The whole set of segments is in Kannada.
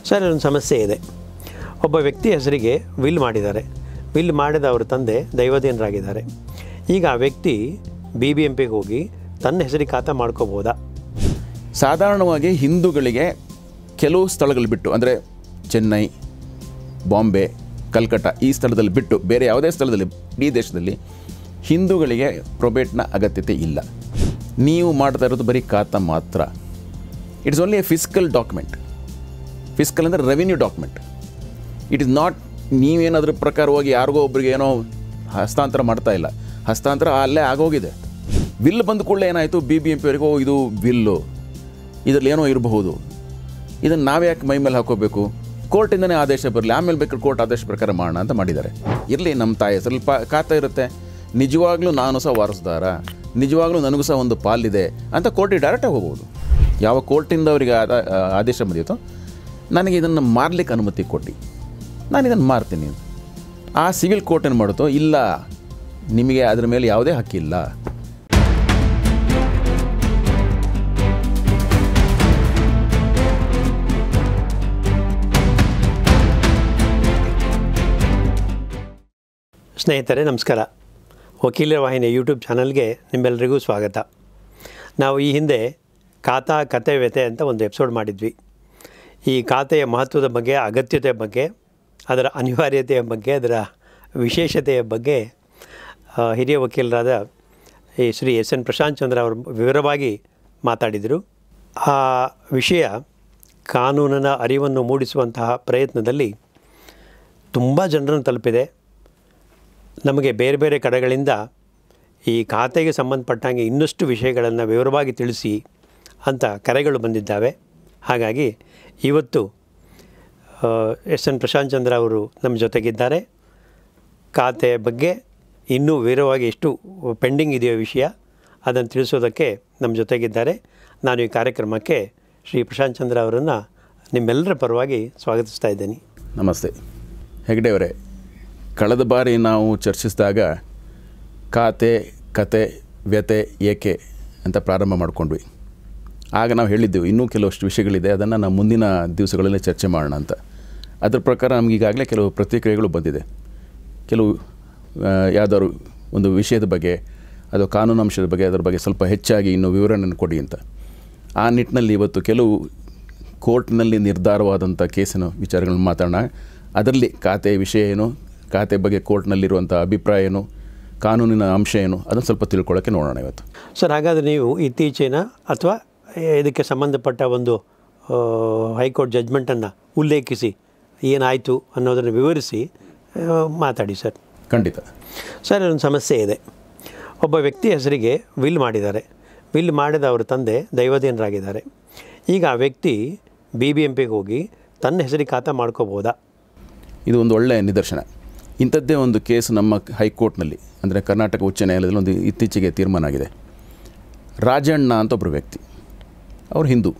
ಸರ್, ಒಂದು ಸಮಸ್ಯೆ ಇದೆ. ಒಬ್ಬ ವ್ಯಕ್ತಿ ಹೆಸರಿಗೆ ವಿಲ್ ಮಾಡಿದ್ದಾರೆ. ವಿಲ್ ಮಾಡಿದ ಅವರ ತಂದೆ ದೈವದೇನರಾಗಿದ್ದಾರೆ. ಈಗ ಆ ವ್ಯಕ್ತಿ BBMPಗೆ ಹೋಗಿ ತನ್ನ ಹೆಸರಿಗೆ ಖಾತಾ ಮಾಡ್ಕೋಬೋದಾ? ಸಾಧಾರಣವಾಗಿ ಹಿಂದೂಗಳಿಗೆ ಕೆಲವು ಸ್ಥಳಗಳು ಬಿಟ್ಟು, ಅಂದರೆ ಚೆನ್ನೈ, ಬಾಂಬೆ, ಕಲ್ಕಟ್ಟ ಈ ಸ್ಥಳದಲ್ಲಿ ಬಿಟ್ಟು ಬೇರೆ ಯಾವುದೇ ಸ್ಥಳದಲ್ಲಿ ಈ ದೇಶದಲ್ಲಿ ಹಿಂದೂಗಳಿಗೆ ಪ್ರೊಬೇಟ್ನ ಅಗತ್ಯತೆ ಇಲ್ಲ. ನೀವು ಮಾಡ್ತಾ ಇರೋದು ಬರೀ ಖಾತಾ ಮಾತ್ರ. It's only a physical document. Physical ಅಂದರೆ revenue document. It is not ನೀವೇನಾದ್ರ ಪ್ರಕಾರವಾಗಿ ಯಾರಿಗೋ ಒಬ್ರಿಗೆ ಏನೋ ಹಸ್ತಾಂತರ ಮಾಡ್ತಾ ಇಲ್ಲ. ಹಸ್ತಾಂತರ ಅಲ್ಲೇ ಆಗೋಗಿದೆ. ವಿಲ್ ಬಂದ ಕೂಡಲೇ ಏನಾಯಿತು, BBMP ಅವರಿಗೂ ಇದು ವಿಲ್ಲು, ಇದರಲ್ಲಿ ಏನೋ ಇರಬಹುದು, ಇದನ್ನು ನಾವ್ಯಾಕೆ ಮೈ ಮೇಲೆ ಹಾಕೋಬೇಕು, ಕೋರ್ಟಿಂದನೇ ಆದೇಶ ಬರಲಿ, ಆಮೇಲೆ ಬೇಕಾದ್ರೆ ಕೋರ್ಟ್ ಆದೇಶ ಪ್ರಕಾರ ಮಾಡೋಣ ಅಂತ ಮಾಡಿದ್ದಾರೆ. ಇರಲಿ, ನಮ್ಮ ತಾಯಿ ಸ್ವಲ್ಪ ಖಾತಾ ಇರುತ್ತೆ, ನಿಜವಾಗ್ಲೂ ನಾನು ಸಹ ವಾರಸುದಾರ, ನಿಜವಾಗ್ಲೂ ನನಗೂ ಸಹ ಒಂದು ಪಾಲಿದೆ ಅಂತ ಕೋರ್ಟಿಗೆ ಡೈರೆಕ್ಟಾಗಿ ಹೋಗ್ಬೋದು. ಯಾವ ಕೋರ್ಟಿಂದ ಅವರಿಗೆ ಆದೇಶ ಬಂದಿತ್ತೋ, ನನಗೆ ಇದನ್ನು ಮಾರಲಿಕ್ಕೆ ಅನುಮತಿ ಕೊಟ್ಟು ನಾನು ಇದನ್ನು ಮಾರ್ತೀನಿ. ಆ ಸಿವಿಲ್ ಕೋರ್ಟ್ ಏನು ಮಾಡುತ್ತೋ, ಇಲ್ಲ ನಿಮಗೆ ಅದರ ಮೇಲೆ ಯಾವುದೇ ಹಕ್ಕಿಲ್ಲ. ಸ್ನೇಹಿತರೆ ನಮಸ್ಕಾರ. ವಕೀಲರ ವಾಹಿನಿಯ ಯೂಟ್ಯೂಬ್ ಚಾನಲ್ಗೆ ನಿಮ್ಮೆಲ್ಲರಿಗೂ ಸ್ವಾಗತ. ನಾವು ಈ ಹಿಂದೆ ಖಾತಾ ಕತೆ ವ್ಯತೆ ಅಂತ ಒಂದು ಎಪಿಸೋಡ್ ಮಾಡಿದ್ವಿ. ಈ ಖಾತೆಯ ಮಹತ್ವದ ಬಗ್ಗೆ, ಅಗತ್ಯತೆಯ ಬಗ್ಗೆ, ಅದರ ಅನಿವಾರ್ಯತೆಯ ಬಗ್ಗೆ, ಅದರ ವಿಶೇಷತೆಯ ಬಗ್ಗೆ ಹಿರಿಯ ವಕೀಲರಾದ ಈ ಶ್ರೀ SN ಪ್ರಶಾಂತ್ ಚಂದ್ರ ಅವರು ವಿವರವಾಗಿ ಮಾತಾಡಿದರು. ಆ ವಿಷಯ ಕಾನೂನಿನ ಅರಿವನ್ನು ಮೂಡಿಸುವಂತಹ ಪ್ರಯತ್ನದಲ್ಲಿ ತುಂಬ ಜನರನ್ನು ತಲುಪಿದೆ. ನಮಗೆ ಬೇರೆ ಬೇರೆ ಕಡೆಗಳಿಂದ ಈ ಖಾತೆಗೆ ಸಂಬಂಧಪಟ್ಟಂಗೆ ಇನ್ನಷ್ಟು ವಿಷಯಗಳನ್ನು ವಿವರವಾಗಿ ತಿಳಿಸಿ ಅಂತ ಕರೆಗಳು ಬಂದಿದ್ದಾವೆ. ಹಾಗಾಗಿ ಇವತ್ತು SN ಪ್ರಶಾಂತ್ ಚಂದ್ರ ಅವರು ನಮ್ಮ ಜೊತೆಗಿದ್ದಾರೆ. ಖಾತೆ ಬಗ್ಗೆ ಇನ್ನೂ ವಿವರವಾಗಿ ಎಷ್ಟು ಪೆಂಡಿಂಗ್ ಇದೆಯೋ ವಿಷಯ ಅದನ್ನು ತಿಳಿಸೋದಕ್ಕೆ ನಮ್ಮ ಜೊತೆಗಿದ್ದಾರೆ. ನಾನು ಈ ಕಾರ್ಯಕ್ರಮಕ್ಕೆ ಶ್ರೀ ಪ್ರಶಾಂತ್ ಚಂದ್ರ ಅವರನ್ನು ನಿಮ್ಮೆಲ್ಲರ ಪರವಾಗಿ ಸ್ವಾಗತಿಸ್ತಾ ಇದ್ದೇನೆ. ನಮಸ್ತೆ ಹೆಗ್ಡೆ ಅವರೇ. ಕಳೆದ ಬಾರಿ ನಾವು ಚರ್ಚಿಸಿದಾಗ ಖಾತೆ, ಕತೆ, ವ್ಯತೆ, ಏಕೆ ಅಂತ ಪ್ರಾರಂಭ ಮಾಡಿಕೊಂಡ್ವಿ. ಆಗ ನಾವು ಹೇಳಿದ್ದೆವು ಇನ್ನೂ ಕೆಲವಷ್ಟು ವಿಷಯಗಳಿದೆ, ಅದನ್ನು ನಾವು ಮುಂದಿನ ದಿವಸಗಳಲ್ಲಿ ಚರ್ಚೆ ಮಾಡೋಣ ಅಂತ. ಅದರ ಪ್ರಕಾರ ನಮಗೀಗಾಗಲೇ ಕೆಲವು ಪ್ರತಿಕ್ರಿಯೆಗಳು ಬಂದಿದೆ. ಕೆಲವು ಯಾವುದಾದ್ರು ಒಂದು ವಿಷಯದ ಬಗ್ಗೆ, ಅದು ಕಾನೂನು ಅಂಶದ ಬಗ್ಗೆ, ಅದರ ಬಗ್ಗೆ ಸ್ವಲ್ಪ ಹೆಚ್ಚಾಗಿ ಇನ್ನೂ ವಿವರಣೆಯನ್ನು ಕೊಡಿ ಅಂತ. ಆ ನಿಟ್ಟಿನಲ್ಲಿ ಇವತ್ತು ಕೆಲವು ಕೋರ್ಟ್ನಲ್ಲಿ ನಿರ್ಧಾರವಾದಂಥ ಕೇಸಿನ ವಿಚಾರಗಳನ್ನು ಮಾತಾಡೋಣ. ಅದರಲ್ಲಿ ಖಾತೆ ವಿಷಯ ಏನು, ಖಾತೆ ಬಗ್ಗೆ ಕೋರ್ಟ್ನಲ್ಲಿರುವಂಥ ಅಭಿಪ್ರಾಯ ಏನು, ಕಾನೂನಿನ ಅಂಶ ಏನು, ಅದನ್ನು ಸ್ವಲ್ಪ ತಿಳ್ಕೊಳ್ಳೋಕ್ಕೆ ನೋಡೋಣ ಇವತ್ತು. ಸರ್, ಹಾಗಾದರೆ ನೀವು ಇತ್ತೀಚಿನ ಅಥವಾ ಇದಕ್ಕೆ ಸಂಬಂಧಪಟ್ಟ ಒಂದು ಹೈಕೋರ್ಟ್ ಜಡ್ಜ್ಮೆಂಟನ್ನು ಉಲ್ಲೇಖಿಸಿ ಏನಾಯಿತು ಅನ್ನೋದನ್ನು ವಿವರಿಸಿ ಮಾತಾಡಿ ಸರ್. ಖಂಡಿತ ಸರ್, ಒಂದು ಸಮಸ್ಯೆ ಇದೆ. ಒಬ್ಬ ವ್ಯಕ್ತಿ ಹೆಸರಿಗೆ ವಿಲ್ ಮಾಡಿದ್ದಾರೆ. ವಿಲ್ ಮಾಡಿದ ಅವರ ತಂದೆ ದೈವದೇನರಾಗಿದ್ದಾರೆ. ಈಗ ಆ ವ್ಯಕ್ತಿ BBMPಗೆ ಹೋಗಿ ತನ್ನ ಹೆಸರಿಗೆ ಖಾತಾ ಮಾಡ್ಕೋಬೋದಾ? ಇದು ಒಂದು ಒಳ್ಳೆಯ ನಿದರ್ಶನ. ಇಂಥದ್ದೇ ಒಂದು ಕೇಸ್ ನಮ್ಮ ಹೈಕೋರ್ಟ್ನಲ್ಲಿ, ಅಂದರೆ ಕರ್ನಾಟಕ ಉಚ್ಚ ನ್ಯಾಯಾಲಯದಲ್ಲಿ ಒಂದು ಇತ್ತೀಚೆಗೆ ತೀರ್ಮಾನ ಆಗಿದೆ. ರಾಜಣ್ಣ ಅಂತ ಒಬ್ಬರು ವ್ಯಕ್ತಿ, ಅವರು ಹಿಂದೂ,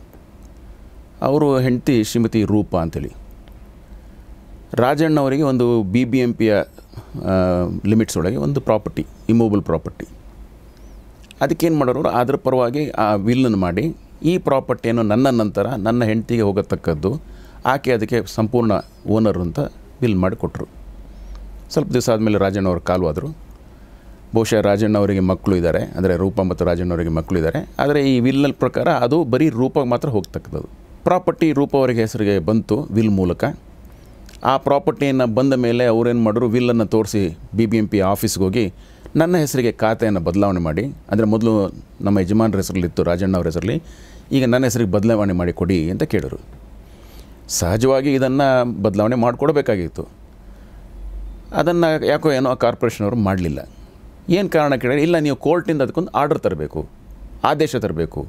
ಅವರು ಹೆಂಡತಿ ಶ್ರೀಮತಿ ರೂಪಾ ಅಂಥೇಳಿ. ರಾಜಣ್ಣ ಅವರಿಗೆ ಒಂದು BBMPಯ ಲಿಮಿಟ್ಸ್ ಒಳಗೆ ಒಂದು ಪ್ರಾಪರ್ಟಿ, ಇಮೂವಬಲ್ ಪ್ರಾಪರ್ಟಿ, ಅದಕ್ಕೇನು ಮಾಡೋರು, ಅದರ ಪರವಾಗಿ ಆ ವಿಲ್ಲನ್ನು ಮಾಡಿ ಈ ಪ್ರಾಪರ್ಟಿಯನ್ನು ನನ್ನ ನಂತರ ನನ್ನ ಹೆಂಡತಿಗೆ ಹೋಗತಕ್ಕದ್ದು, ಆಕೆ ಅದಕ್ಕೆ ಸಂಪೂರ್ಣ ಓನರ್ ಅಂತ ವಿಲ್ ಮಾಡಿ ಕೊಟ್ಟರು. ಸ್ವಲ್ಪ ದಿವಸ ಆದಮೇಲೆ ರಾಜಣ್ಣ ಅವರು ಕಾಲು ಆದರು. ಬಹುಶಃ ರಾಜಣ್ಣ ಅವರಿಗೆ ಮಕ್ಕಳು ಇದ್ದಾರೆ, ಅಂದರೆ ರೂಪಾ ಮತ್ತು ರಾಜಣ್ಣ ಅವರಿಗೆ ಮಕ್ಕಳು ಇದ್ದಾರೆ. ಆದರೆ ಈ ವಿಲ್ನ ಪ್ರಕಾರ ಅದು ಬರೀ ರೂಪಾಗೆ ಮಾತ್ರ ಹೋಗ್ತಕ್ಕದ್ದು. ಪ್ರಾಪರ್ಟಿ ರೂಪಾ ಅವರಿಗೆ ಹೆಸರಿಗೆ ಬಂತು ವಿಲ್ ಮೂಲಕ. ಆ ಪ್ರಾಪರ್ಟಿಯನ್ನು ಬಂದ ಮೇಲೆ ಅವರೇನು ಮಾಡಿದ್ರು, ವಿಲ್ಲನ್ನು ತೋರಿಸಿ BBMP ಆಫೀಸ್ಗೆ ಹೋಗಿ ನನ್ನ ಹೆಸರಿಗೆ ಖಾತೆಯನ್ನು ಬದಲಾವಣೆ ಮಾಡಿ, ಅಂದರೆ ಮೊದಲು ನಮ್ಮ ಯಜಮಾನರ ಹೆಸರಲ್ಲಿತ್ತು ರಾಜಣ್ಣ ಅವ್ರ ಹೆಸರಲ್ಲಿ, ಈಗ ನನ್ನ ಹೆಸರಿಗೆ ಬದಲಾವಣೆ ಮಾಡಿ ಕೊಡಿ ಅಂತ ಕೇಳಿದ್ರು. ಸಹಜವಾಗಿ ಇದನ್ನು ಬದಲಾವಣೆ ಮಾಡಿಕೊಡ್ಬೇಕಾಗಿತ್ತು. ಅದನ್ನು ಯಾಕೋ ಏನೋ ಕಾರ್ಪೊರೇಷನ್ ಅವರು ಮಾಡಲಿಲ್ಲ. ಏನು ಕಾರಣ ಕೇಳಿದ್ರೆ, ಇಲ್ಲ ನೀವು ಕೋರ್ಟಿಂದ ಅದಕ್ಕೊಂದು ಆರ್ಡರ್ ತರಬೇಕು, ಆದೇಶ ತರಬೇಕು,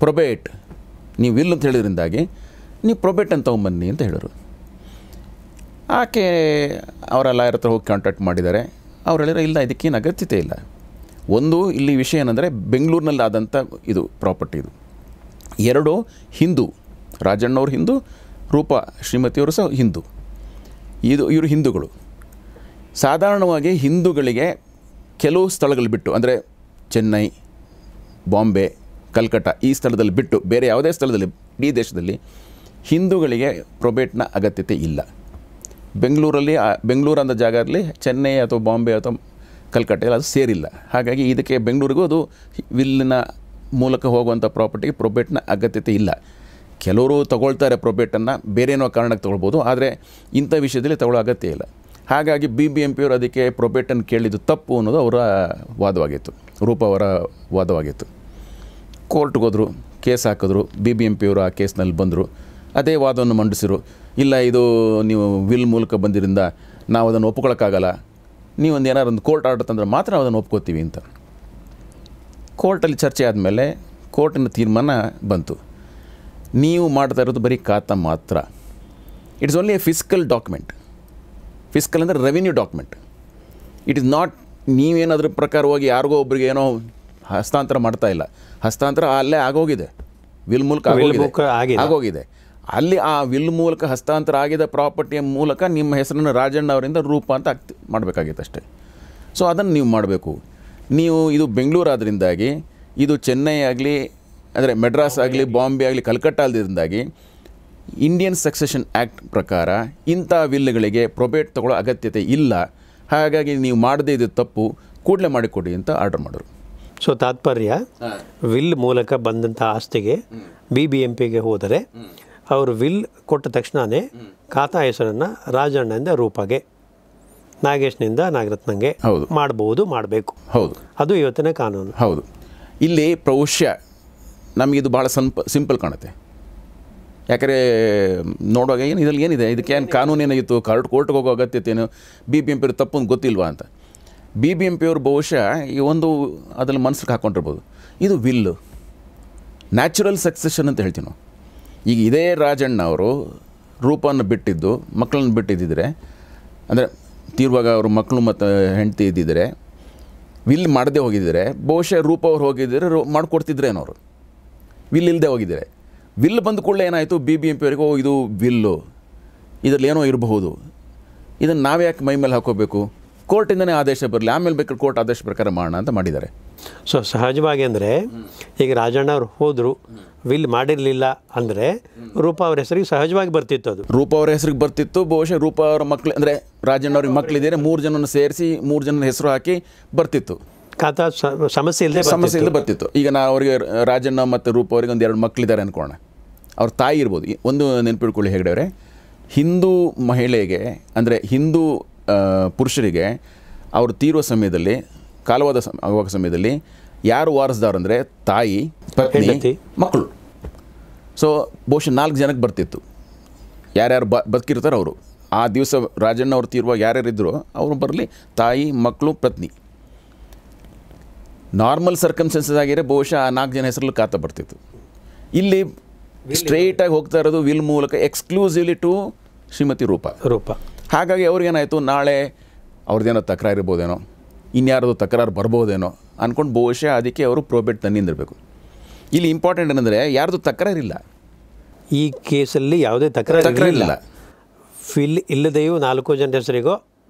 ಪ್ರೊಬೇಟ್, ನೀವು ವಿಲ್ ಅಂತ ಹೇಳಿದ್ರಿಂದಾಗಿ ನೀವು ಪ್ರೊಬೇಟ್ ಅಂತ ತೊಗೊಂಬನ್ನಿ ಅಂತ ಹೇಳಿದ್ರು. ಆಕೆ ಅವರ ಲಾಯರ್ ಹತ್ರ ಹೋಗಿ ಕಾಂಟ್ಯಾಕ್ಟ್ ಮಾಡಿದ್ದಾರೆ. ಅವ್ರು ಹೇಳಿದ್ರೆ ಇಲ್ಲ, ಇದಕ್ಕೇನು ಅಗತ್ಯತೆ ಇಲ್ಲ. ಒಂದು ಇಲ್ಲಿ ವಿಷಯ ಏನಂದರೆ, ಬೆಂಗಳೂರಿನಲ್ಲಿ ಆದಂಥ ಇದು ಪ್ರಾಪರ್ಟಿ ಇದು. ಎರಡು, ಹಿಂದೂ, ರಾಜಣ್ಣವ್ರು ಹಿಂದೂ, ರೂಪಾ ಶ್ರೀಮತಿಯವರು ಸಹ ಹಿಂದೂ. ಇವರು ಹಿಂದೂಗಳು. ಸಾಧಾರಣವಾಗಿ ಹಿಂದೂಗಳಿಗೆ ಕೆಲವು ಸ್ಥಳಗಳು ಬಿಟ್ಟು, ಅಂದರೆ ಚೆನ್ನೈ, ಬಾಂಬೆ, ಕಲ್ಕಟ್ಟ ಈ ಸ್ಥಳದಲ್ಲಿ ಬಿಟ್ಟು ಬೇರೆ ಯಾವುದೇ ಸ್ಥಳದಲ್ಲಿ ಈ ದೇಶದಲ್ಲಿ ಹಿಂದೂಗಳಿಗೆ ಪ್ರೊಬೇಟ್ನ ಅಗತ್ಯತೆ ಇಲ್ಲ. ಬೆಂಗಳೂರಲ್ಲಿ ಬೆಂಗಳೂರು ಅಂದ ಜಾಗದಲ್ಲಿ ಚೆನ್ನೈ ಅಥವಾ ಬಾಂಬೆ ಅಥವಾ ಕಲ್ಕಟ್ಟೆಯಲ್ಲಿ ಅದು ಸೇರಿಲ್ಲ. ಹಾಗಾಗಿ ಇದಕ್ಕೆ ಬೆಂಗಳೂರಿಗೂ ಅದು ವಿಲ್ಲಿನ ಮೂಲಕ ಹೋಗುವಂಥ ಪ್ರಾಪರ್ಟಿಗೆ ಪ್ರೊಬೇಟ್ನ ಅಗತ್ಯತೆ ಇಲ್ಲ. ಕೆಲವರು ತಗೊಳ್ತಾರೆ ಪ್ರೊಬೇಟನ್ನು, ಬೇರೆ ಏನೋ ಕಾರಣಕ್ಕೆ ತೊಗೊಳ್ಬೋದು, ಆದರೆ ಇಂಥ ವಿಷಯದಲ್ಲಿ ತಗೊಳ್ಳೋ ಅಗತ್ಯ ಇಲ್ಲ. ಹಾಗಾಗಿ BBMP ಅವರು ಅದಕ್ಕೆ ಪ್ರೊಬೇಟನ್ನು ಕೇಳಿದ್ದು ತಪ್ಪು ಅನ್ನೋದು ಅವರ ವಾದವಾಗಿತ್ತು, ರೂಪ ಅವರ ವಾದವಾಗಿತ್ತು. ಕೋರ್ಟ್ಗೆ ಹೋದರು, ಕೇಸ್ ಹಾಕಿದ್ರು. BBMP ಅವರು ಆ ಕೇಸ್ನಲ್ಲಿ ಬಂದರು, ಅದೇ ವಾದವನ್ನು ಮಂಡಿಸಿರು. ಇಲ್ಲ, ಇದು ನೀವು ವಿಲ್ ಮೂಲಕ ಬಂದಿರಿಂದ ನಾವು ಅದನ್ನು ಒಪ್ಕೊಳ್ಳೋಕ್ಕಾಗಲ್ಲ, ನೀವೊಂದು ಏನಾರು ಒಂದು ಕೋರ್ಟ್ ಆರ್ಡರ್ ತಂದರೆ ಮಾತ್ರ ನಾವು ಅದನ್ನು ಒಪ್ಕೋತೀವಿ ಅಂತ. ಕೋರ್ಟಲ್ಲಿ ಚರ್ಚೆ ಆದಮೇಲೆ ಕೋರ್ಟಿನ ತೀರ್ಮಾನ ಬಂತು, ನೀವು ಮಾಡ್ತಾ ಇರೋದು ಬರೀ ಖಾತಾ ಮಾತ್ರ. It's only a fiscal document. Fiscal ಅಂದರೆ revenue document. It is not ನೀವೇನಾದ್ರ ಪ್ರಕಾರವಾಗಿ ಯಾರಿಗೋ ಒಬ್ರಿಗೆ ಏನೋ ಹಸ್ತಾಂತರ ಮಾಡ್ತಾ ಇಲ್ಲ. ಹಸ್ತಾಂತರ ಅಲ್ಲೇ ಆಗೋಗಿದೆ, ವಿಲ್ ಮೂಲಕ ಆಗೋಗಿದೆ. ಅಲ್ಲಿ ಆ ವಿಲ್ ಮೂಲಕ ಹಸ್ತಾಂತರ ಆಗಿದ ಪ್ರಾಪರ್ಟಿಯ ಮೂಲಕ ನಿಮ್ಮ ಹೆಸರನ್ನು ರಾಜಣ್ಣ ಅವರಿಂದ ರೂಪ ಅಂತ ಮಾಡಬೇಕಾಗಿತ್ತು ಅಷ್ಟೇ. ಸೊ ಅದನ್ನು ನೀವು ಮಾಡಬೇಕು. ನೀವು ಇದು ಬೆಂಗಳೂರು ಆದ್ದರಿಂದಾಗಿ, ಇದು ಚೆನ್ನೈ ಆಗಲಿ, ಅಂದರೆ ಮೆಡ್ರಾಸ್ ಆಗಲಿ, ಬಾಂಬೆ ಆಗಲಿ, ಕಲ್ಕಟ್ಟ ಆದ್ರಿಂದಾಗಿ ಇಂಡಿಯನ್ ಸಕ್ಸೆಷನ್ ಆ್ಯಕ್ಟ್ ಪ್ರಕಾರ ಇಂಥ ವಿಲ್ಗಳಿಗೆ ಪ್ರೊಬೇಟ್ ತಗೊಳ್ಳೋ ಅಗತ್ಯತೆ ಇಲ್ಲ. ಹಾಗಾಗಿ ನೀವು ಮಾಡದೇ ಇದು ತಪ್ಪು, ಕೂಡಲೇ ಮಾಡಿಕೊಡಿ ಅಂತ ಆರ್ಡರ್ ಮಾಡೋರು. ಸೊ ತಾತ್ಪರ್ಯ, ವಿಲ್ ಮೂಲಕ ಬಂದಂಥ ಆಸ್ತಿಗೆ BBMPಗೆ ಹೋದರೆ ಅವರು ವಿಲ್ ಕೊಟ್ಟ ತಕ್ಷಣವೇ ಖಾತಾ ಹೆಸರನ್ನು ರಾಜಣ್ಣನಿಂದ ರೂಪಾಗೆ, ನಾಗೇಶ್ನಿಂದ ನಾಗರತ್ನಂಗೆ ಮಾಡಬೇಕು. ಹೌದು, ಅದು ಇವತ್ತಿನ ಕಾನೂನು. ಹೌದು. ಇಲ್ಲಿ ಬಹುಶಃ ನಮಗಿದು ಭಾಳ ಸಿಂಪಲ್ ಕಾಣುತ್ತೆ. ಯಾಕಂದರೆ ನೋಡುವಾಗ ಇದ್ರಲ್ಲಿ ಏನಿದೆ, ಇದಕ್ಕೆ ಏನು ಕಾನೂನೇನಾಗಿತ್ತು, ಕೋರ್ಟ್ಗೆ ಹೋಗೋ ಅಗತ್ಯತೆ ಏನು, BBMP ಅವ್ರಿಗೆ ತಪ್ಪು ಗೊತ್ತಿಲ್ವಾ ಅಂತ. BBMP ಅವರು ಬಹುಶಃ ಈ ಒಂದು ಅದರಲ್ಲಿ ಮನಸ್ಸಿಗೆ ಹಾಕ್ಕೊಂಡಿರ್ಬೋದು. ಇದು ವಿಲ್ಲು, ನ್ಯಾಚುರಲ್ ಸಕ್ಸೆಷನ್ ಅಂತ ಹೇಳ್ತೀವಿ ನಾವು. ಈಗ ಇದೇ ರಾಜಣ್ಣ ಅವರು ರೂಪವನ್ನು ಬಿಟ್ಟಿದ್ದು, ಮಕ್ಕಳನ್ನು ಬಿಟ್ಟಿದ್ದಿದ್ರೆ, ಅಂದರೆ ತೀರುವಾಗ ಅವರು ಮಕ್ಕಳು ಮತ್ತು ಹೆಂಡತಿ ಇದ್ದಿದ್ದರೆ, ವಿಲ್ ಮಾಡದೆ ಹೋಗಿದ್ದರೆ, ಬಹುಶಃ ರೂಪ ಅವ್ರು ಹೋಗಿದ್ದರೆ ಮಾಡಿಕೊಡ್ತಿದ್ರೇನೋ. ಅವರು ವಿಲ್ ಇಲ್ಲದೆ ಹೋಗಿದ್ದಾರೆ. ವಿಲ್ ಬಂದ ಕೂಡಲೇ ಏನಾಯಿತು, BBMP ಅವರಿಗೆ ಇದು ವಿಲ್ಲು, ಇದರಲ್ಲಿ ಏನೋ ಇರಬಹುದು, ಇದನ್ನು ನಾವೇ ಯಾಕೆ ಮೈ ಮೇಲೆ ಹಾಕೋಬೇಕು, ಕೋರ್ಟಿಂದನೇ ಆದೇಶ ಬರಲಿ, ಆಮೇಲೆ ಬೇಕಾದ್ರೆ ಕೋರ್ಟ್ ಆದೇಶ ಪ್ರಕಾರ ಮಾಡೋಣ ಅಂತ ಮಾಡಿದ್ದಾರೆ. ಸೊ ಸಹಜವಾಗಿ ಅಂದರೆ ಈಗ ರಾಜಣ್ಣ ಅವರು ಹೋದರು, ವಿಲ್ ಮಾಡಿರಲಿಲ್ಲ ಅಂದರೆ ರೂಪ ಅವ್ರ ಹೆಸರಿಗೆ ಸಹಜವಾಗಿ ಬರ್ತಿತ್ತು. ಅದು ರೂಪ ಅವರ ಹೆಸರಿಗೆ ಬರ್ತಿತ್ತು. ಬಹುಶಃ ರೂಪ ಅವರ ಮಕ್ಕಳು, ಅಂದರೆ ರಾಜಣ್ಣ ಅವ್ರಿಗೆ ಮಕ್ಕಳಿದ್ದಾರೆ, 3 ಜನನ ಸೇರಿಸಿ 3 ಜನನ ಹೆಸರು ಹಾಕಿ ಬರ್ತಿತ್ತು. ಖಾತಾ ಸಮಸ್ಯೆ ಇಲ್ಲದೆ ಬರ್ತಿತ್ತು. ಈಗ ನಾವು ಅವರಿಗೆ ರಾಜಣ್ಣ ಮತ್ತು ರೂಪ ಅವರಿಗೆ 1-2 ಮಕ್ಕಳಿದ್ದಾರೆ ಅಂದ್ಕೋಣ, ಅವ್ರ ತಾಯಿ ಇರ್ಬೋದು. ಒಂದು ನೆನಪಿಡ್ಕೊಳ್ಳಿ ಹೆಗಡೆ ಅವರೇ, ಹಿಂದೂ ಮಹಿಳೆಗೆ, ಅಂದರೆ ಹಿಂದೂ ಪುರುಷರಿಗೆ ಅವರು ತೀರುವ ಸಮಯದಲ್ಲಿ, ಕಾಲವಾದ ಆಗುವ ಸಮಯದಲ್ಲಿ ಯಾರು ವಾರಸ್ದಾರ ಅಂದರೆ ತಾಯಿ, ಪತ್ನಿ, ಮಕ್ಕಳು. ಸೊ ಬಹುಶಃ 4 ಜನಕ್ಕೆ ಬರ್ತಿತ್ತು. ಯಾರ್ಯಾರು ಬದುಕಿರ್ತಾರೆ ಅವರು, ಆ ದಿವಸ ರಾಜಣ್ಣ ಅವ್ರು ತೀರುವಾಗ ಯಾರ್ಯಾರಿದ್ದರು ಅವರು ಬರಲಿ, ತಾಯಿ, ಮಕ್ಕಳು, ಪತ್ನಿ. ನಾರ್ಮಲ್ ಸರ್ಕಮ್ಸ್ಟೆನ್ಸಸ್ ಆಗಿರೋ ಬಹುಶಃ ಆ 4 ಜನ ಹೆಸರಲ್ಲಿ ಖಾತಾ ಬರ್ತಿತ್ತು. ಇಲ್ಲಿ ಸ್ಟ್ರೈಟಾಗಿ ಹೋಗ್ತಾ ಇರೋದು ವಿಲ್ ಮೂಲಕ ಎಕ್ಸ್ಕ್ಲೂಸಿವ್ಲಿ ಟು ಶ್ರೀಮತಿ ರೂಪ. ಹಾಗಾಗಿ ಅವ್ರಿಗೇನಾಯಿತು, ನಾಳೆ ಅವ್ರದ್ದೇನೋ ತಕರಾರು ಇರ್ಬೋದೇನೋ, ಇನ್ಯಾರದು ತಕರಾರು ಬರ್ಬೋದೇನೋ ಅಂದ್ಕೊಂಡು ಬಹುಶಃ ಅದಕ್ಕೆ ಅವರು ಪ್ರೊಬೇಟ್ ತಂದಿರಬೇಕು. ಇಲ್ಲಿ ಇಂಪಾರ್ಟೆಂಟ್ ಏನಂದರೆ ಯಾರ್ದು ತಕರಾರಿಲ್ಲ, ಈ ಕೇಸಲ್ಲಿ ಯಾವುದೇ ತಕರಾರಿಲ್ಲ. ವಿಲ್ ಇಲ್ಲದೆಯೂ 4 ಜನರ ಹೆಸರಿಗೋ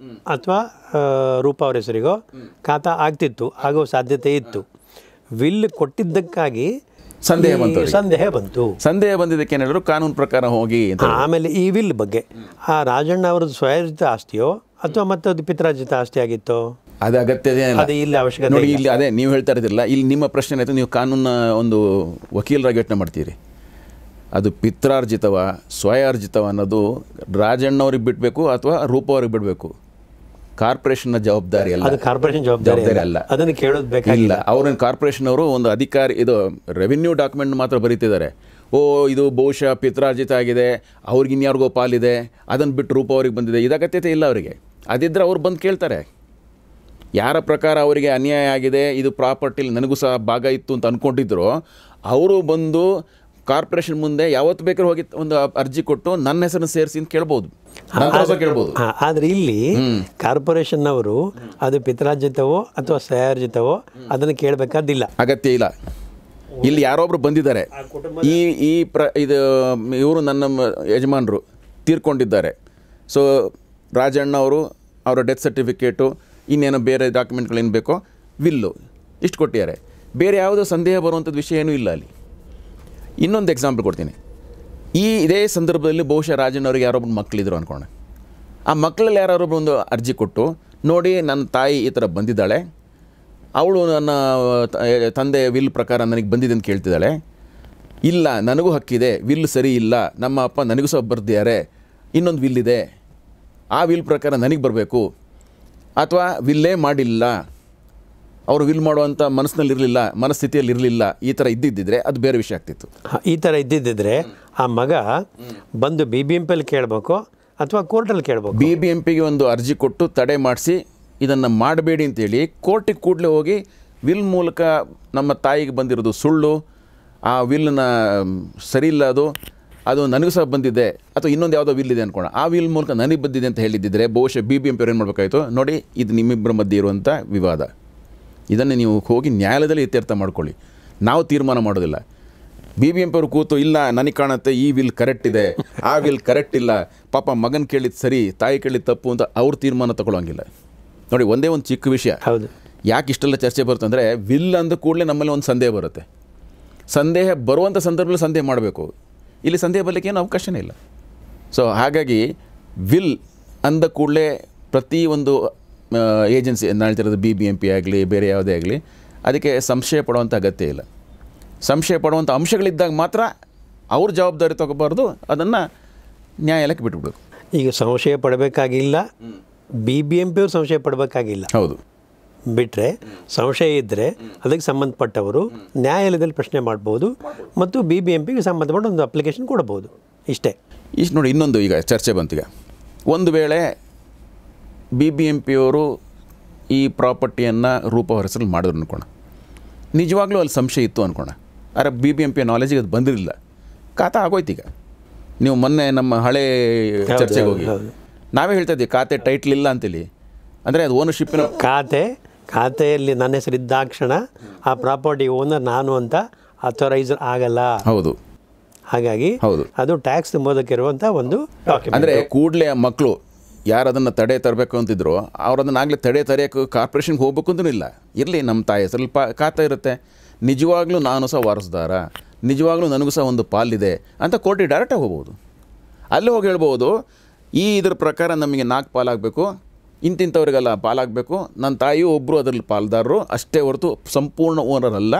ಅಥವಾ ರೂಪ ಅವ್ರ ಹೆಸರಿಗೋ ಖಾತಾ ಆಗ್ತಿತ್ತು, ಆಗೋ ಸಾಧ್ಯತೆ ಇತ್ತು. ವಿಲ್ ಕೊಟ್ಟಿದ್ದಕ್ಕಾಗಿ ಸಂದೇಹ ಬಂದಿದ್ದಕ್ಕೆ ಏನಾದರೂ ಕಾನೂನು ಪ್ರಕಾರ ಹೋಗಿ. ಆಮೇಲೆ ಈ ವಿಲ್ ಬಗ್ಗೆ ಆ ರಾಜಣ್ಣ ಅವರದ್ದು ಸ್ವಯರ್ಜಿತ ಆಸ್ತಿಯೋ ಅಥವಾ ಮತ್ತದು ಪಿತ್ರಾರ್ಜಿತ ಆಸ್ತಿ ಆಗಿತ್ತೋ ಅದು ಅಗತ್ಯತೆ ಇಲ್ಲಿ ಅವಶ್ಯಕತೆ ನೋಡಿ. ಇಲ್ಲಿ ಅದೇ ನೀವು ಹೇಳ್ತಾ ಇರೋದಿಲ್ಲ, ಇಲ್ಲಿ ನಿಮ್ಮ ಪ್ರಶ್ನೆ ಆಯಿತು, ನೀವು ಕಾನೂನ ಒಂದು ವಕೀಲರಾಗಿ ಯೋಚನೆ ಮಾಡ್ತೀರಿ, ಅದು ಪಿತ್ರಾರ್ಜಿತವ ಸ್ವಯಾರ್ಜಿತವ ಅನ್ನೋದು ರಾಜಣ್ಣವ್ರಿಗೆ ಬಿಡಬೇಕು ಅಥವಾ ರೂಪ ಅವ್ರಿಗೆ ಬಿಡಬೇಕು. ಕಾರ್ಪೊರೇಷನ್ನ ಜವಾಬ್ದಾರಿ ಅಲ್ಲ, ಅದು ಕಾರ್ಪೊರೇಷನ್ ಜವಾಬ್ದಾರಿ ಅಲ್ಲ, ಅದನ್ನು ಕೇಳೋದು ಬೇಕಾಗಿಲ್ಲ. ಅವ್ರನ್ನ ಕಾರ್ಪೊರೇಷನ್ ಅವರು ಒಂದು ಅಧಿಕಾರಿ, ಇದು ರೆವಿನ್ಯೂ ಡಾಕ್ಯುಮೆಂಟ್ ಮಾತ್ರ ಬರೀತಿದ್ದಾರೆ. ಇದು ಬಹುಶಃ ಪಿತ್ರಾರ್ಜಿತ ಆಗಿದೆ, ಅವ್ರಿಗೆ ಇನ್ಯಾರಿಗೋ ಪಾಲಿದೆ, ಅದನ್ನು ಬಿಟ್ಟು ರೂಪ ಅವ್ರಿಗೆ ಬಂದಿದೆ, ಇದು ಅಗತ್ಯತೆ ಇಲ್ಲ ಅವರಿಗೆ. ಅದಿದ್ದರೆ ಅವ್ರು ಬಂದು ಕೇಳ್ತಾರೆ, ಯಾರ ಪ್ರಕಾರ ಅವರಿಗೆ ಅನ್ಯಾಯ ಆಗಿದೆ, ಇದು ಪ್ರಾಪರ್ಟಿಲಿ ನನಗೂ ಸಹ ಭಾಗ ಇತ್ತು ಅಂತ ಅಂದ್ಕೊಂಡಿದ್ರು, ಅವರು ಬಂದು ಕಾರ್ಪೊರೇಷನ್ ಮುಂದೆ ಯಾವತ್ತು ಬೇಕಾದ್ರೂ ಹೋಗಿ ಒಂದು ಅರ್ಜಿ ಕೊಟ್ಟು ನನ್ನ ಹೆಸರನ್ನು ಸೇರಿಸಿ ಅಂತ ಕೇಳ್ಬೋದು. ಆದರೆ ಇಲ್ಲಿ ಕಾರ್ಪೊರೇಷನ್ನವರು ಅದು ಪಿತ್ರಾರ್ಜಿತವೋ ಅಥವಾ ಸ್ವಯಾರ್ಜಿತವೋ ಅದನ್ನು ಕೇಳಬೇಕಾದಿಲ್ಲ, ಅಗತ್ಯ ಇಲ್ಲ. ಇಲ್ಲಿ ಯಾರೊಬ್ರು ಬಂದಿದ್ದಾರೆ, ಇದು ಇವರು ನನ್ನ ಯಜಮಾನರು ತೀರ್ಕೊಂಡಿದ್ದಾರೆ, ಸೊ ರಾಜಣ್ಣ ಅವರು ಅವರ ಡೆತ್ ಸರ್ಟಿಫಿಕೇಟು, ಇನ್ನೇನೋ ಬೇರೆ ಡಾಕ್ಯುಮೆಂಟ್ಗಳೇನು ಬೇಕೋ, ವಿಲ್ಲು ಇಷ್ಟು ಕೊಟ್ಟಿದ್ದಾರೆ. ಬೇರೆ ಯಾವುದೋ ಸಂದೇಹ ಬರುವಂಥದ್ದು ವಿಷಯ ಏನೂ ಇಲ್ಲ ಅಲ್ಲಿ. ಇನ್ನೊಂದು ಎಕ್ಸಾಂಪಲ್ ಕೊಡ್ತೀನಿ. ಇದೇ ಸಂದರ್ಭದಲ್ಲಿ ಬಹುಶಃ ರಾಜಣ್ಣವ್ರಿಗೆ ಯಾರೊಬ್ಬರು ಮಕ್ಕಳಿದ್ರು ಅಂದ್ಕೊಂಡೆ. ಆ ಮಕ್ಕಳಲ್ಲಿ ಯಾರೊಬ್ಬರು ಒಂದು ಅರ್ಜಿ ಕೊಟ್ಟು, ನೋಡಿ ನನ್ನ ತಾಯಿ ಈ ಥರ ಬಂದಿದ್ದಾಳೆ, ಅವಳು ನನ್ನ ತಂದೆ ವಿಲ್ ಪ್ರಕಾರ ನನಗೆ ಬಂದಿದೆ ಅಂತ ಕೇಳ್ತಿದ್ದಾಳೆ, ಇಲ್ಲ ನನಗೂ ಹಕ್ಕಿದೆ, ವಿಲ್ ಸರಿ ಇಲ್ಲ, ನಮ್ಮ ಅಪ್ಪ ನನಗೂ ಸಹ ಬರ್ದಿದ್ದಾರೆ, ಇನ್ನೊಂದು ವಿಲ್ ಇದೆ, ಆ ವಿಲ್ ಪ್ರಕಾರ ನನಗೆ ಬರಬೇಕು, ಅಥವಾ ವಿಲ್ಲೇ ಮಾಡಿಲ್ಲ, ಅವರು ವಿಲ್ ಮಾಡುವಂಥ ಮನಸ್ಥಿತಿಯಲ್ಲಿ ಇರಲಿಲ್ಲ, ಈ ಥರ ಇದ್ದಿದ್ದರೆ ಅದು ಬೇರೆ ವಿಷಯ ಆಗ್ತಿತ್ತು. ಈ ಥರ ಇದ್ದಿದ್ದರೆ ಆ ಮಗ ಬಂದು BBMPಯಲ್ಲಿ ಕೇಳಬೇಕು ಅಥವಾ ಕೋರ್ಟಲ್ಲಿ ಕೇಳಬೇಕು. BBMPಗೆ ಒಂದು ಅರ್ಜಿ ಕೊಟ್ಟು ತಡೆ ಮಾಡಿಸಿ ಇದನ್ನು ಮಾಡಬೇಡಿ ಅಂತೇಳಿ ಕೋರ್ಟಿಗೆ ಕೂಡಲೇ ಹೋಗಿ ವಿಲ್ ಮೂಲಕ ನಮ್ಮ ತಾಯಿಗೆ ಬಂದಿರೋದು ಸುಳ್ಳು, ಆ ವಿಲ್ನ ಸರಿ ಇಲ್ಲ, ಅದು ನನಗೂ ಸಹ ಬಂದಿದೆ, ಅಥವಾ ಇನ್ನೊಂದು ಯಾವುದೋ ವಿಲ್ ಇದೆ ಅಂದ್ಕೋಣ, ಆ ವಿಲ್ ಮೂಲಕ ನನಗೆ ಬಂದಿದೆ ಅಂತ ಹೇಳಿದ್ದಿದ್ರೆ ಬಹುಶಃ BBMP ಅವ್ರು ಏನು ಮಾಡಬೇಕಾಯಿತು, ನೋಡಿ ಇದು ನಿಮ್ಮಿಬ್ಬರ ಮಧ್ಯೆ ಇರುವಂಥ ವಿವಾದ, ಇದನ್ನು ನೀವು ಹೋಗಿ ನ್ಯಾಯಾಲಯದಲ್ಲಿ ಇತ್ಯರ್ಥ ಮಾಡ್ಕೊಳ್ಳಿ, ನಾವು ತೀರ್ಮಾನ ಮಾಡೋದಿಲ್ಲ. BBMP ಅವರು ಕೂತು, ಇಲ್ಲ ನನಗೆ ಕಾಣುತ್ತೆ ಈ ವಿಲ್ ಕರೆಕ್ಟ್ ಇದೆ, ಆ ವಿಲ್ ಕರೆಕ್ಟ್ ಇಲ್ಲ, ಪಾಪ ಮಗನ ಕೇಳಿದ್ದು ಸರಿ, ತಾಯಿ ಕೇಳಿದ್ದು ತಪ್ಪು ಅಂತ ಅವ್ರು ತೀರ್ಮಾನ ತಗೊಳ್ಳೋಂಗಿಲ್ಲ. ನೋಡಿ, ಒಂದೇ ಒಂದು ಚಿಕ್ಕ ವಿಷಯ, ಹೌದು, ಯಾಕೆ ಇಷ್ಟೆಲ್ಲ ಚರ್ಚೆ ಬರುತ್ತೆ ಅಂದರೆ, ವಿಲ್ ಅಂದ ಕೂಡಲೇ ನಮ್ಮಲ್ಲಿ ಒಂದು ಸಂದೇಹ ಬರುತ್ತೆ. ಸಂದೇಹ ಬರುವಂಥ ಸಂದರ್ಭದಲ್ಲಿ ಸಂದೇಹ ಮಾಡಬೇಕು, ಇಲ್ಲಿ ಸಂದೇಹ ಬರಲಿಕ್ಕೆ ಏನು ಅವಕಾಶನೇ ಇಲ್ಲ. ಸೊ ಹಾಗಾಗಿ ವಿಲ್ ಅಂದ ಕೂಡಲೇ ಪ್ರತಿಯೊಂದು ಏಜೆನ್ಸಿ, ನಾನು ಹೇಳ್ತಿರೋದು BBMP ಆಗಲಿ ಬೇರೆ ಯಾವುದೇ ಆಗಲಿ, ಅದಕ್ಕೆ ಸಂಶಯ ಪಡುವಂಥ ಅಗತ್ಯ ಇಲ್ಲ. ಸಂಶಯ ಪಡುವಂಥ ಅಂಶಗಳಿದ್ದಾಗ ಮಾತ್ರ ಅವ್ರ ಜವಾಬ್ದಾರಿ ತಗೋಬಾರ್ದು, ಅದನ್ನು ನ್ಯಾಯಾಲಯಕ್ಕೆ ಬಿಟ್ಬಿಡೋದು. ಈಗ ಸಂಶಯ ಪಡಬೇಕಾಗಿಲ್ಲ, BBMP ಅವರು ಸಂಶಯ ಪಡಬೇಕಾಗಿಲ್ಲ. ಹೌದು, ಬಿಟ್ಟರೆ ಸಂಶಯ ಇದ್ದರೆ ಅದಕ್ಕೆ ಸಂಬಂಧಪಟ್ಟವರು ನ್ಯಾಯಾಲಯದಲ್ಲಿ ಪ್ರಶ್ನೆ ಮಾಡ್ಬೋದು ಮತ್ತು BBMPಗೆ ಸಂಬಂಧಪಟ್ಟ ಒಂದು ಅಪ್ಲಿಕೇಶನ್ ಕೊಡಬಹುದು. ಇಷ್ಟೇ. ಇಷ್ಟು ನೋಡಿ, ಇನ್ನೊಂದು ಈಗ ಚರ್ಚೆ ಬಂತೀಗ, ಒಂದು ವೇಳೆ BBMP ಅವರು ಈ ಪ್ರಾಪರ್ಟಿಯನ್ನು ರೂಪ ಹೊರಸಲು ಮಾಡಿದ್ರು ಅಂದ್ಕೋಣ, ನಿಜವಾಗ್ಲೂ ಅಲ್ಲಿ ಸಂಶಯ ಇತ್ತು ಅಂದ್ಕೋಣ, ಆದರೆ BBMP ನಾಲೆಜಿಗೆ ಅದು ಬಂದಿರಲಿಲ್ಲ, ಖಾತಾ ಆಗೋಯ್ತೀಗ. ನೀವು ಮೊನ್ನೆ ನಮ್ಮ ಹಳೆ ಚರ್ಚೆಗೆ ಹೋಗಿ ನಾವೇ ಹೇಳ್ತಾ ಇದ್ದೀವಿ ಖಾತೆ ಟೈಟ್ಲ್ ಇಲ್ಲ ಅಂತೇಳಿ, ಅಂದರೆ ಅದು ಓನರ್ಶಿಪ್ಪಿನ ಖಾತೆಯಲ್ಲಿ ನನ್ನ ಹೆಸರು ಇದ್ದಾಕ್ಷಣ ಆ ಪ್ರಾಪರ್ಟಿ ಓನರ್ ನಾನು ಅಂತ ಅಥರೈಸ್ ಆಗಲ್ಲ. ಹೌದು, ಹಾಗಾಗಿ ಹೌದು, ಅದು ಟ್ಯಾಕ್ಸ್ ತುಂಬೋದಕ್ಕಿರುವಂಥ ಒಂದು ಡಾಕ್ಯುಮೆಂಟ್. ಅಂದರೆ ಕೂಡಲೇ ಮಕ್ಕಳು ಯಾರು ಅದನ್ನು ತಡೆ ತರಬೇಕು ಅಂತಿದ್ರು, ಅವ್ರು ಅದನ್ನು ಆಗಲೇ ತಡೆ ತರೆಯೋಕ್ಕೆ ಕಾರ್ಪೊರೇಷನ್ಗೆ ಹೋಗ್ಬೇಕು ಅಂತಲೂ ಇಲ್ಲ, ಇರಲಿ ನಮ್ಮ ತಾಯಿ ಸ್ವಲ್ಪ ಖಾತೆ ಇರುತ್ತೆ, ನಿಜವಾಗ್ಲೂ ನಾನು ಸಹ ವಾರಸುದಾರ, ನಿಜವಾಗ್ಲೂ ನನಗೂ ಸಹ ಒಂದು ಪಾಲಿದೆ ಅಂತ ಕೋರ್ಟಿಗೆ ಡೈರೆಕ್ಟಾಗಿ ಹೋಗ್ಬೋದು. ಅಲ್ಲಿ ಹೋಗಿ ಹೇಳ್ಬೋದು, ಇದ್ರ ಪ್ರಕಾರ ನಮಗೆ 4 ಪಾಲಾಗಬೇಕು, ಇಂತಿಂಥವ್ರಿಗೆಲ್ಲ ಪಾಲಾಗಬೇಕು, ನನ್ನ ತಾಯಿಯೂ ಒಬ್ಬರು ಅದರಲ್ಲಿ ಪಾಲ್ದಾರರು ಅಷ್ಟೇ ಹೊರತು ಸಂಪೂರ್ಣ ಓನರ್ ಅಲ್ಲ,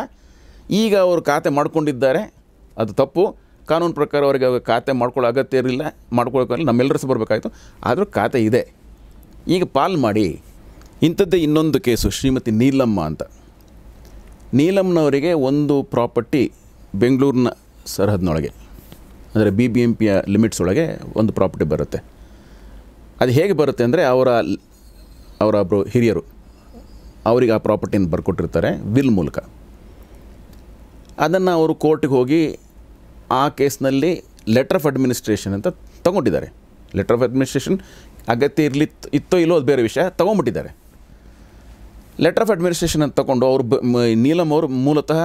ಈಗ ಅವರು ಖಾತೆ ಮಾಡ್ಕೊಂಡಿದ್ದಾರೆ, ಅದು ತಪ್ಪು, ಕಾನೂನು ಪ್ರಕಾರ ಅವರಿಗೆ ಖಾತೆ ಮಾಡ್ಕೊಳ್ಳೋ ಅಗತ್ಯ ಇರಲಿಲ್ಲ, ಮಾಡ್ಕೊಳ್ಳೋಕ್ಕಲ್ಲ, ನಮ್ಮೆಲ್ಲರೂ ಸಹ ಬರಬೇಕಾಯಿತು, ಆದರೂ ಖಾತೆ ಇದೆ, ಈಗ ಪಾಲ್ ಮಾಡಿ. ಇಂಥದ್ದೇ ಇನ್ನೊಂದು ಕೇಸು, ಶ್ರೀಮತಿ ನೀಲಮ್ಮ ಅಂತ. ನೀಲಮ್ಮನವರಿಗೆ ಒಂದು ಪ್ರಾಪರ್ಟಿ ಬೆಂಗಳೂರಿನ ಸರಹದ್ನೊಳಗೆ, ಅಂದರೆ BBMPಯ ಲಿಮಿಟ್ಸ್ ಒಳಗೆ ಒಂದು ಪ್ರಾಪರ್ಟಿ ಬರುತ್ತೆ. ಅದು ಹೇಗೆ ಬರುತ್ತೆ ಅಂದರೆ, ಅವರೊಬ್ಬರು ಹಿರಿಯರು ಅವರಿಗೆ ಆ ಪ್ರಾಪರ್ಟಿಯನ್ನು ಬರ್ಕೊಟ್ಟಿರ್ತಾರೆ ವಿಲ್ ಮೂಲಕ. ಅದನ್ನು ಅವರು ಕೋರ್ಟಿಗೆ ಹೋಗಿ ಆ ಕೇಸ್ನಲ್ಲಿ ಲೆಟರ್ ಆಫ್ ಅಡ್ಮಿನಿಸ್ಟ್ರೇಷನ್ ಅಂತ ತೊಗೊಂಡಿದ್ದಾರೆ. ಲೆಟರ್ ಆಫ್ ಅಡ್ಮಿನಿಸ್ಟ್ರೇಷನ್ ಅಗತ್ಯ ಇತ್ತೋ ಇಲ್ಲೋ ಅದು ಬೇರೆ ವಿಷಯ, ತೊಗೊಂಬಿಟ್ಟಿದ್ದಾರೆ. ಲೆಟರ್ ಆಫ್ ಅಡ್ಮಿನಿಸ್ಟ್ರೇಷನ್ ಅಂತ ತೊಗೊಂಡು ಅವರು ನೀಲಮ್ ಅವರು ಮೂಲತಃ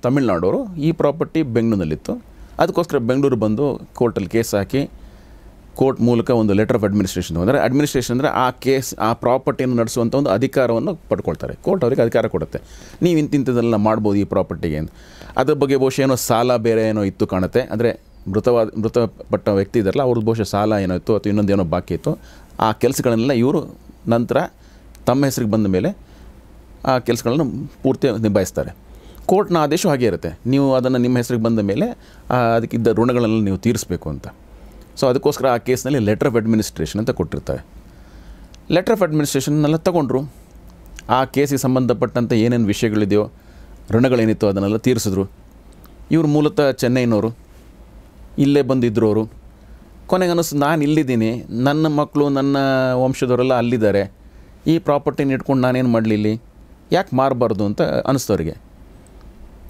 ತಮಿಳ್ನಾಡವರು, ಈ ಪ್ರಾಪರ್ಟಿ ಬೆಂಗಳೂರಿನಲ್ಲಿತ್ತು, ಅದಕ್ಕೋಸ್ಕರ ಬೆಂಗಳೂರು ಬಂದು ಕೋರ್ಟಲ್ಲಿ ಕೇಸ್ ಹಾಕಿ ಕೋರ್ಟ್ ಮೂಲಕ ಒಂದು ಲೆಟರ್ ಆಫ್ ಅಡ್ಮಿನಿಸ್ಟ್ರೇಷನ್, ಅಂದರೆ ಅಡ್ಮಿನಿಸ್ಟ್ರೇಷನ್ ಅಂದರೆ ಆ ಪ್ರಾಪರ್ಟಿಯನ್ನು ನಡೆಸುವಂಥ ಒಂದು ಅಧಿಕಾರವನ್ನು ಪಡ್ಕೊಳ್ತಾರೆ. ಕೋರ್ಟ್ ಅವರಿಗೆ ಅಧಿಕಾರ ಕೊಡುತ್ತೆ, ನೀವು ಇಂತಿಂಥದ್ದೆಲ್ಲ ಮಾಡ್ಬೋದು ಈ ಪ್ರಾಪರ್ಟಿಗೆ ಅಂತ. ಅದ್ರ ಬಗ್ಗೆ ಬಹುಶಃ ಏನೋ ಸಾಲ ಬೇರೆ ಏನೋ ಇತ್ತು ಕಾಣುತ್ತೆ, ಅಂದರೆ ಮೃತಪಟ್ಟ ವ್ಯಕ್ತಿ ಇದ್ದಾರಲ್ಲ ಅವ್ರದ್ದು ಬಹುಶಃ ಸಾಲ ಏನೋ ಇತ್ತು ಅಥವಾ ಇನ್ನೊಂದೇನೋ ಬಾಕಿ ಇತ್ತು. ಆ ಕೆಲಸಗಳನ್ನೆಲ್ಲ ಇವರು ನಂತರ ತಮ್ಮ ಹೆಸರಿಗೆ ಬಂದ ಮೇಲೆ ಆ ಕೆಲಸಗಳನ್ನು ಪೂರ್ತಿ ನಿಭಾಯಿಸ್ತಾರೆ. ಕೋರ್ಟ್ನ ಆದೇಶ ಹಾಗೆ ಇರುತ್ತೆ, ನೀವು ಅದನ್ನು ನಿಮ್ಮ ಹೆಸರಿಗೆ ಬಂದ ಮೇಲೆ ಅದಕ್ಕಿದ್ದ ಋಣಗಳನ್ನು ನೀವು ತೀರಿಸಬೇಕು ಅಂತ. ಸೊ ಅದಕ್ಕೋಸ್ಕರ ಆ ಕೇಸ್ನಲ್ಲಿ ಲೆಟರ್ ಆಫ್ ಅಡ್ಮಿನಿಸ್ಟ್ರೇಷನ್ ಅಂತ ಕೊಟ್ಟಿರ್ತಾರೆ. ಲೆಟರ್ ಆಫ್ ಅಡ್ಮಿನಿಸ್ಟ್ರೇಷನ್ನೆಲ್ಲ ತೊಗೊಂಡ್ರು, ಆ ಕೇಸಿಗೆ ಸಂಬಂಧಪಟ್ಟಂಥ ಏನೇನು ವಿಷಯಗಳಿದೆಯೋ, ಋಣಗಳೇನಿತ್ತು ಅದನ್ನೆಲ್ಲ ತೀರಿಸಿದ್ರು. ಇವರು ಮೂಲತಃ ಚೆನ್ನೈನವರು, ಇಲ್ಲೇ ಬಂದಿದ್ದರು ಅವರು. ಕೊನೆಗೆ ಅನ್ನಿಸ್ತು, ನಾನು ಇಲ್ಲಿದ್ದೀನಿ, ನನ್ನ ಮಕ್ಕಳು ನನ್ನ ವಂಶದವರೆಲ್ಲ ಅಲ್ಲಿದ್ದಾರೆ, ಈ ಪ್ರಾಪರ್ಟಿನ ಇಟ್ಕೊಂಡು ನಾನೇನು ಮಾಡಲಿ, ಇಲ್ಲಿ ಯಾಕೆ ಮಾರಬಾರ್ದು ಅಂತ ಅನ್ನಿಸ್ತವ್ರಿಗೆ.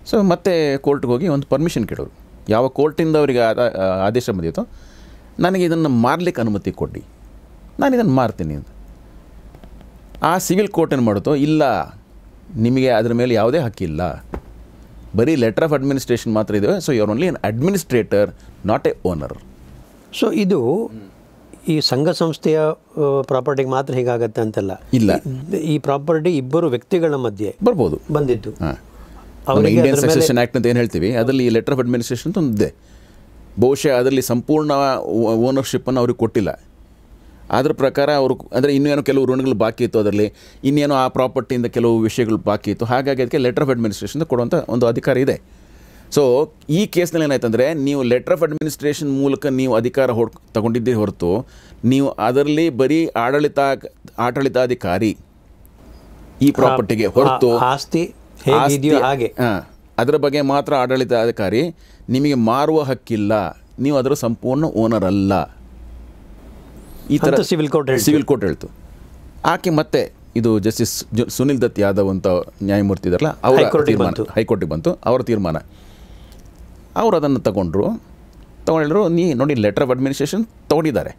ಸೊ ಮತ್ತೆ ಕೋರ್ಟ್ಗೆ ಹೋಗಿ ಒಂದು ಪರ್ಮಿಷನ್ ಕೇಳೋರು. ಯಾವ ಕೋರ್ಟಿಂದ ಅವರಿಗೆ ಆದೇಶ ಬಂದಿತ್ತೋ, ನನಗೆ ಇದನ್ನು ಮಾರಲಿಕ್ಕೆ ಅನುಮತಿ ಕೊಡಿ, ನಾನು ಇದನ್ನು ಮಾರ್ತೀನಿ ಅಂತ. ಆ ಸಿವಿಲ್ ಕೋರ್ಟ್ ಏನು ಮಾಡುತ್ತೋ, ಇಲ್ಲ ನಿಮಗೆ ಅದರ ಮೇಲೆ ಯಾವುದೇ ಹಕ್ಕಿಲ್ಲ, ಬರೀ ಲೆಟರ್ ಆಫ್ ಅಡ್ಮಿನಿಸ್ಟ್ರೇಷನ್ ಮಾತ್ರ ಇದೆ. So you are only an administrator, not a owner. So ಇದು ಈ ಸಂಘ ಸಂಸ್ಥೆಯ ಪ್ರಾಪರ್ಟಿಗೆ ಮಾತ್ರ ಹೀಗಾಗತ್ತೆ ಅಂತಲ್ಲ, ಇಲ್ಲ, ಈ ಪ್ರಾಪರ್ಟಿ ಇಬ್ಬರು ವ್ಯಕ್ತಿಗಳ ಮಧ್ಯೆ ಬರ್ಬೋದು ಬಂದಿದ್ದು. ಇಂಡಿಯನ್ ಸಕ್ಸೆಷನ್ ಆ್ಯಕ್ಟ್ ಅಂತ ಏನು ಹೇಳ್ತೀವಿ, ಅದರಲ್ಲಿ ಈ ಲೆಟರ್ ಆಫ್ ಅಡ್ಮಿನಿಸ್ಟ್ರೇಷನ್ ಅಂತ ಒಂದಿದೆ. ಬಹುಶಃ ಅದರಲ್ಲಿ ಸಂಪೂರ್ಣ ಓನರ್ಶಿಪ್ಪನ್ನು ಅವ್ರಿಗೆ ಕೊಟ್ಟಿಲ್ಲ. ಅದ್ರ ಪ್ರಕಾರ ಅವರು ಅಂದರೆ ಇನ್ನೇನೋ ಕೆಲವು ಋಣಗಳು ಬಾಕಿ ಇತ್ತು, ಅದರಲ್ಲಿ ಇನ್ನೇನೋ ಆ ಪ್ರಾಪರ್ಟಿಯಿಂದ ಕೆಲವು ವಿಷಯಗಳು ಬಾಕಿ ಇತ್ತು. ಹಾಗಾಗಿ ಅದಕ್ಕೆ ಲೆಟರ್ ಆಫ್ ಅಡ್ಮಿನಿಸ್ಟ್ರೇಷನ್ ಕೊಡುವಂಥ ಒಂದು ಅಧಿಕಾರ ಇದೆ. ಸೊ ಈ ಕೇಸ್ನಲ್ಲಿ ಏನಾಯ್ತಂದರೆ, ನೀವು ಲೆಟರ್ ಆಫ್ ಅಡ್ಮಿನಿಸ್ಟ್ರೇಷನ್ ಮೂಲಕ ನೀವು ಅಧಿಕಾರ ತಗೊಂಡಿದ್ದೀರಿ ಹೊರತು, ನೀವು ಅದರಲ್ಲಿ ಬರೀ ಆಡಳಿತಾಧಿಕಾರಿ ಈ ಪ್ರಾಪರ್ಟಿಗೆ ಹೊರತು ಆಸ್ತಿ ಹೇಗಿದೆಯೋ ಹಾಗೆ ಅದರ ಬಗ್ಗೆ ಮಾತ್ರ ಆಡಳಿತಾಧಿಕಾರಿ, ನಿಮಗೆ ಮಾರುವ ಹಕ್ಕಿಲ್ಲ, ನೀವು ಅದರ ಸಂಪೂರ್ಣ ಓನರ್ ಅಲ್ಲ. ಈ ಥರ ಸಿವಿಲ್ ಕೋರ್ಟ್ ಹೇಳ್ತು. ಆಕೆ ಮತ್ತೆ ಇದು ಜಸ್ಟಿಸ್ ಸುನಿಲ್ ದತ್ ಯಾದವ್ ಅಂತ ನ್ಯಾಯಮೂರ್ತಿ ಇದಾರಲ್ಲ, ಅವರ ತೀರ್ಮಾನ ಹೈಕೋರ್ಟಿಗೆ ಬಂತು. ಅವರ ತೀರ್ಮಾನ ಅವರು ಅದನ್ನು ತಗೊಂಡಿದ್ರು. ನೋಡಿ, ಲೆಟರ್ ಆಫ್ ಅಡ್ಮಿನಿಸ್ಟ್ರೇಷನ್ ತೊಗೊಂಡಿದ್ದಾರೆ.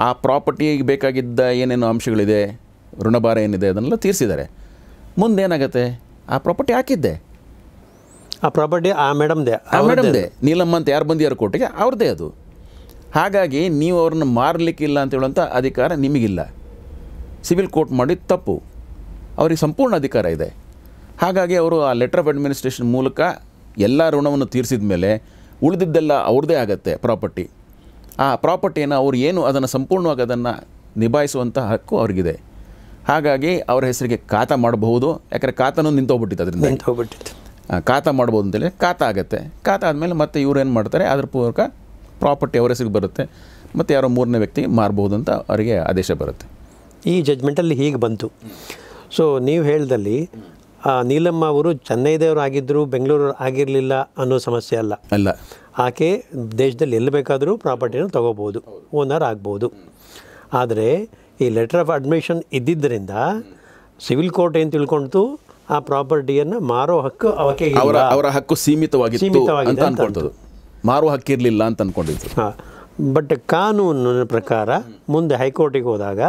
ಆ ಪ್ರಾಪರ್ಟಿಗೆ ಬೇಕಾಗಿದ್ದ ಏನೇನು ಅಂಶಗಳಿದೆ, ಋಣಭಾರ ಏನಿದೆ, ಅದನ್ನೆಲ್ಲ ತೀರಿಸಿದ್ದಾರೆ. ಮುಂದೇನಾಗತ್ತೆ, ಆ ಪ್ರಾಪರ್ಟಿ ಹಾಕಿದ್ದೆ, ಆ ಪ್ರಾಪರ್ಟಿ ಆ ಮೇಡಮ್ದೇ ನೀಲಮ್ಮ ಅಂತ ಯಾರು ಬಂದಿದ್ದಾರೆ ಕೋರ್ಟಿಗೆ, ಅವ್ರದ್ದೇ ಅದು. ಹಾಗಾಗಿ ನೀವು ಅವ್ರನ್ನ ಮಾರಲಿಕ್ಕಿಲ್ಲ ಅಂತ ಹೇಳುವಂಥ ಅಧಿಕಾರ ನಿಮಗಿಲ್ಲ. ಸಿವಿಲ್ ಕೋರ್ಟ್ ಮಾಡಿದ ತಪ್ಪು, ಅವ್ರಿಗೆ ಸಂಪೂರ್ಣ ಅಧಿಕಾರ ಇದೆ. ಹಾಗಾಗಿ ಅವರು ಆ ಲೆಟರ್ ಆಫ್ ಅಡ್ಮಿನಿಸ್ಟ್ರೇಷನ್ ಮೂಲಕ ಎಲ್ಲ ಋಣವನ್ನು ತೀರಿಸಿದ ಮೇಲೆ ಉಳಿದಿದ್ದೆಲ್ಲ ಅವ್ರದ್ದೇ ಆಗುತ್ತೆ ಪ್ರಾಪರ್ಟಿ. ಆ ಪ್ರಾಪರ್ಟಿಯನ್ನು ಅವ್ರು ಏನು ಅದನ್ನು ಸಂಪೂರ್ಣವಾಗಿ ಅದನ್ನು ನಿಭಾಯಿಸುವಂಥ ಹಕ್ಕು ಅವ್ರಿಗಿದೆ. ಹಾಗಾಗಿ ಅವರ ಹೆಸರಿಗೆ ಖಾತಾ ಮಾಡಬಹುದು. ಯಾಕಂದರೆ ಖಾತಾನು ನಿಂತೋಗ್ಬಿಟ್ಟಿತ್ತು, ಅದರಿಂದ ಖಾತಾ ಮಾಡ್ಬೋದು ಅಂತೇಳಿ ಖಾತಾ ಆಗುತ್ತೆ. ಖಾತಾ ಆದಮೇಲೆ ಮತ್ತೆ ಇವ್ರು ಏನು ಮಾಡ್ತಾರೆ, ಅದ್ರ ಪೂರ್ವಕ ಪ್ರಾಪರ್ಟಿ ಅವರ ಹೆಸರಿಗೆ ಬರುತ್ತೆ, ಮತ್ತು ಯಾರೋ ಮೂರನೇ ವ್ಯಕ್ತಿ ಮಾರ್ಬೋದು ಅಂತ ಅವರಿಗೆ ಆದೇಶ ಬರುತ್ತೆ. ಈ ಜಡ್ಜ್ಮೆಂಟಲ್ಲಿ ಹೀಗೆ ಬಂತು. ಸೊ ನೀವು ಹೇಳ್ದಲ್ಲಿ ನೀಲಮ್ಮ ಅವರು ಚೆನ್ನೈದವರು ಆಗಿದ್ದರು, ಬೆಂಗಳೂರು ಆಗಿರಲಿಲ್ಲ ಅನ್ನೋ ಸಮಸ್ಯೆ ಅಲ್ಲ. ಆಕೆ ದೇಶದಲ್ಲಿ ಎಲ್ಲಿ ಬೇಕಾದರೂ ಪ್ರಾಪರ್ಟಿನ ತೊಗೋಬೋದು, ಓನರ್ ಆಗ್ಬೋದು. ಆದರೆ ಈ ಲೆಟರ್ ಆಫ್ ಅಡ್ಮಿಷನ್ ಇದ್ದಿದ್ದರಿಂದ ಸಿವಿಲ್ ಕೋರ್ಟ್ ಏನು ತಿಳ್ಕೊಳ್ತು, ಆ ಪ್ರಾಪರ್ಟಿಯನ್ನು ಮಾರೋ ಹಕ್ಕು ಅವರ ಹಕ್ಕು ಸೀಮಿತವಾಗಿತ್ತು ಅಂತ ಅನ್ಕೊಳ್ತದ್ದು, ಮಾರುವ ಹಕ್ಕಿರಲಿಲ್ಲ ಅಂತ ಅಂದ್ಕೊಂಡಿದ್ರು. ಹಾಂ, ಬಟ್ ಕಾನೂನಿನ ಪ್ರಕಾರ ಮುಂದೆ ಹೈಕೋರ್ಟಿಗೆ ಹೋದಾಗ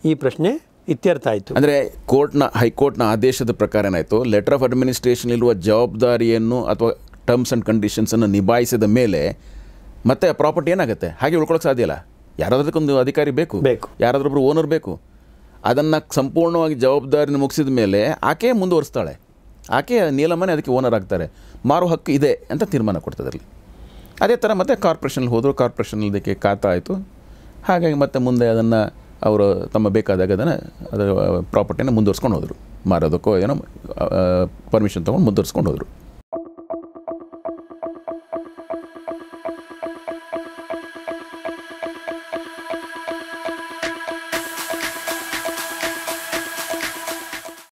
ಈ ಪ್ರಶ್ನೆ ಇತ್ಯರ್ಥ ಆಯಿತು. ಅಂದರೆ ಹೈಕೋರ್ಟ್ನ ಆದೇಶದ ಪ್ರಕಾರ ಏನಾಯಿತು, ಲೆಟರ್ ಆಫ್ ಅಡ್ಮಿನಿಸ್ಟ್ರೇಷನ್ ಇರುವ ಜವಾಬ್ದಾರಿಯನ್ನು ಅಥವಾ ಟರ್ಮ್ಸ್ ಆ್ಯಂಡ್ ಕಂಡೀಷನ್ಸನ್ನು ನಿಭಾಯಿಸಿದ ಮೇಲೆ ಮತ್ತೆ ಆ ಪ್ರಾಪರ್ಟಿ ಏನಾಗುತ್ತೆ, ಹಾಗೆ ಉಳ್ಕೊಳ್ಳೋಕೆ ಸಾಧ್ಯ ಇಲ್ಲ. ಯಾರಾದ್ರಕ್ಕೊಂದು ಅಧಿಕಾರಿ ಬೇಕು, ಯಾರಾದ್ರೊಬ್ಬರು ಓನರ್ ಬೇಕು. ಅದನ್ನು ಸಂಪೂರ್ಣವಾಗಿ ಜವಾಬ್ದಾರಿನ ಮುಗಿಸಿದ ಮೇಲೆ ಆಕೆ ಮುಂದುವರಿಸ್ತಾಳೆ. ಆಕೆ ನೀಲಮ್ಮನೇ ಅದಕ್ಕೆ ಓನರ್ ಆಗ್ತಾರೆ, ಮಾರೋ ಹಕ್ಕು ಇದೆ ಅಂತ ತೀರ್ಮಾನ ಕೊಡ್ತದಲ್ಲಿ. ಅದೇ ಥರ ಮತ್ತೆ ಕಾರ್ಪೊರೇಷನಲ್ಲಿ ಹೋದರು, ಕಾರ್ಪೊರೇಷನಲ್ಲಿ ಅದಕ್ಕೆ ಖಾತಾ ಆಯಿತು. ಹಾಗಾಗಿ ಮತ್ತೆ ಮುಂದೆ ಅದನ್ನು ಅವರು ತಮ್ಮ ಬೇಕಾದಾಗ ಅದರ ಪ್ರಾಪರ್ಟಿನ ಮುಂದುವರ್ಸ್ಕೊಂಡು ಹೋದರು, ಮಾರೋದಕ್ಕೋ ಏನೋ ಪರ್ಮಿಷನ್ ತೊಗೊಂಡು ಮುಂದುವರ್ಸ್ಕೊಂಡು ಹೋದರು.